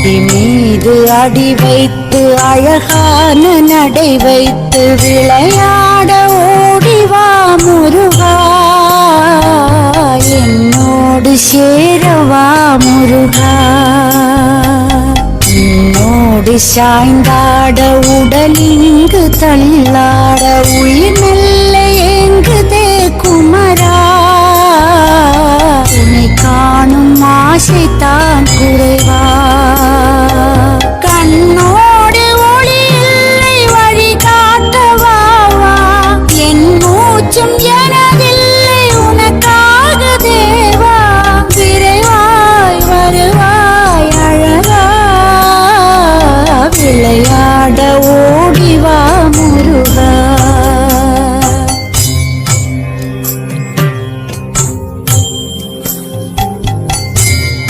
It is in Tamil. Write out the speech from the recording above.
மீது அடி வைத்து அழகான நடை வைத்து விளையாட ஓடிவா முருகா, என்னோடு சேரவா முருகா. என்னோடு சாய்ந்தாட உடலிங்கு தள்ளாட உயிர் மெல்ல ஏங்குதே குமரா, உன்னை காணும் ஆசைத்தான் குறை.